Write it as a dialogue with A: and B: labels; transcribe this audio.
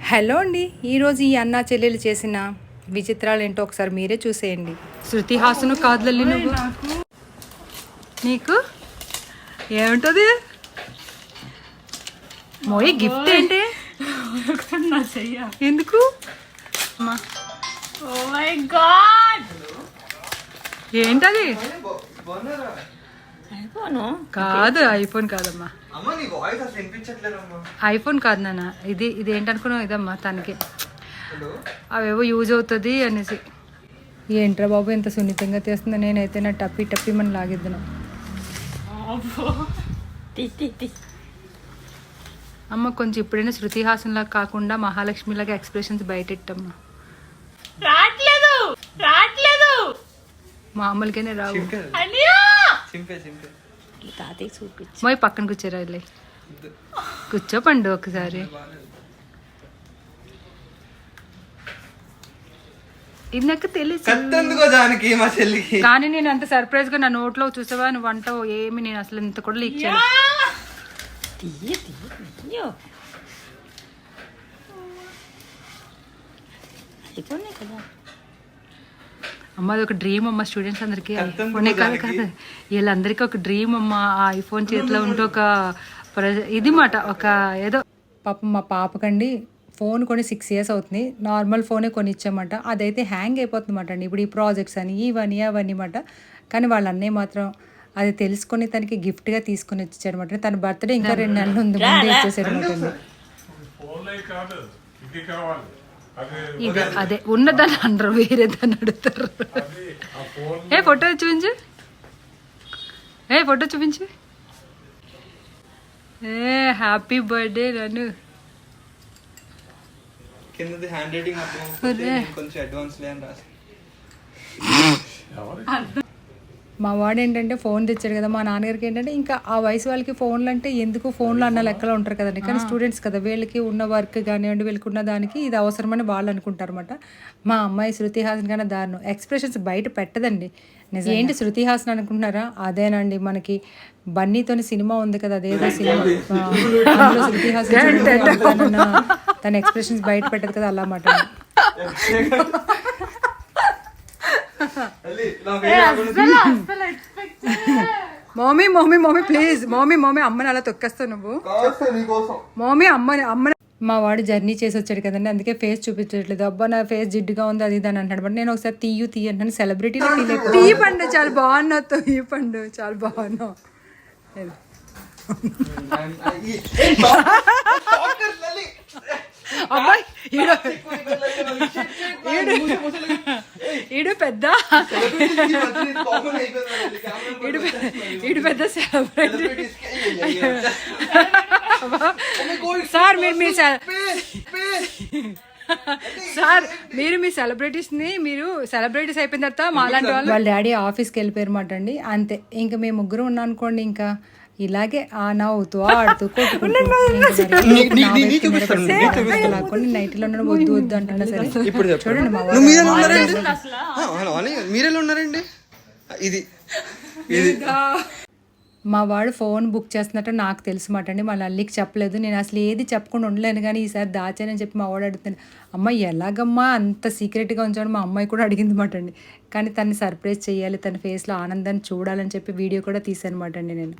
A: Hello అండి, ఈరోజు ఈ అన్నా చెల్లెలు చేసిన విచిత్రాలు ఏంటో ఒకసారి మీరే చూసేయండి. శృతి హాసను కాదులల్లి నువ్వు నీకు ఏముంటుంది మోయి గిఫ్ట్ ఏంటి ఎందుకు ఏంటది కాదు ఐఫోన్ కాదమ్మా ఐఫోన్ కాదు నాన్న ఇది ఏంటనుకున్నావు ఇదమ్మా తనకి అవేవో యూజ్ అవుతుంది అనేసి. ఏంట్రా బాబు ఎంత సున్నితంగా తీస్తుందో నేనైతే నా టప్పి మనం లాగిద్దాను. అమ్మ కొంచెం ఇప్పుడైనా శృతి హాసన్ లాగా కాకుండా మహాలక్ష్మి లాగా ఎక్స్ప్రెషన్స్ బయటెట్టమ్మా. మామూలుగానే రావు. మోయ్ పక్కన కూర్చోరా కూర్చోపండు ఒకసారి. ఇది నాకు తెలుసు కానీ నేను అంత సర్ప్రైజ్ గా నా నోట్లో చూసావా నువ్వు వంట ఏమి నేను అసలు ఇంత కూడా లీక్ చేయను. అమ్మ అది ఒక డ్రీమ్ అమ్మ స్టూడెంట్స్ అందరికి. ఐఫోనే కాదు వీళ్ళందరికీ ఒక డ్రీమ్ అమ్మ. ఆ ఐఫోన్ చేతిలో ఉంటే ఒక ఇది మాట ఒక ఏదో. పాపం మా పాపకండి ఫోన్ కొని 6 years అవుతుంది. నార్మల్ ఫోనే కొని ఇచ్చామాట. అదైతే హ్యాంగ్ అయిపోతుంది మాట అండి. ఇప్పుడు ఈ ప్రాజెక్ట్స్ అని ఇవన్నీ అవన్నీ మాట. కానీ వాళ్ళ అన్నయ్య మాత్రం అది తెలుసుకొని తనకి గిఫ్ట్గా తీసుకొని ఇచ్చాడు మాట. తన బర్త్డే ఇంకా 2 నెలలు ఉంది, ముందే ఇచ్చేసాడు మాట. ఇక అదే ఉన్నదాన్ని అనరు, వేరే దాన్ని అడుగుతారు. ఫోటో చూపించు, ఫోటో చూపించు. హ్యాపీ బర్త్డే నన్ను. మా వాడు ఏంటంటే ఫోన్ తెచ్చాడు కదా, మా నాన్నగారికి ఏంటంటే ఇంకా ఆ వయసు వాళ్ళకి ఫోన్లు అంటే ఎందుకు, ఫోన్లో అన్న లెక్కలో ఉంటారు కదండి. కానీ స్టూడెంట్స్ కదా, వీళ్ళకి ఉన్న వర్క్ కానివ్వండి, వీళ్ళకి ఉన్న దానికి ఇది అవసరమని వాళ్ళు అనుకుంటారు అనమాట. మా అమ్మాయి శృతి హాసన్ కన్నా దారుణం ఎక్స్ప్రెషన్స్ బయట పెట్టదండి. నిజం ఏంటి శృతి హాసన్ అనుకుంటున్నారా? అదేనండి మనకి బన్నీతోని సినిమా ఉంది కదా, అదేదో సినిమా శృతి హాసన్ తన ఎక్స్ప్రెషన్స్ బయట పెట్టదు కదా, అలా మాట. మమ్మీ ప్లీజ్ మమ్మీ అమ్మని అలా తొక్కేస్తావు నువ్వు. మమ్మీ అమ్మని మా వాడు జర్నీ చేసి వచ్చాడు కదండి, అందుకే ఫేస్ చూపించట్లేదు. అబ్బా నా ఫేస్ జిడ్డుగా ఉంది అది ఇది అని అంటాడు. బట్ నేను ఒకసారి తీయ అంటాను, సెలబ్రిటీలో ఫీల్ అయిపోయి తీయ పండు చాలా బాగున్నావు, తీయ పండు చాలా బాగున్నావు. అబ్బాయి ఈడు పెద్ద సెలబ్రిటీ సార్. మీరు మీ సెలబ్రిటీస్ ని మీరు సెలబ్రిటీస్ అయిపోయిన తర్వాత మాలాంటి వాళ్ళ డాడీ ఆఫీస్కి వెళ్ళిపోయారు మాట అండి. అంతే ఇంకా మేము ముగ్గురు ఉన్నాం అనుకోండి, ఇంకా ఇలాగే నవ్వుతూ ఆడుతూ కొట్టుకుంటూ నైట్లో ఉండడం వద్దు అంటున్నా సరే. చూడండి మా వాడు ఫోన్ బుక్ చేస్తున్నట్టు నాకు తెలుసు మాట అండి. మా అల్లికి చెప్పలేదు, నేను అసలు ఏది చెప్పకుండా ఉండలేను. కానీ ఈసారి దాచానని చెప్పి మా వాడు అడుగుతాను, అమ్మ ఎలాగమ్మా అంత సీక్రెట్గా ఉంచాడు. మా అమ్మాయి కూడా అడిగింది మాట అండి. కానీ తనని సర్ప్రైజ్ చేయాలి, తన ఫేస్లో ఆనందాన్ని చూడాలని చెప్పి వీడియో కూడా తీసాను మాట అండి నేను.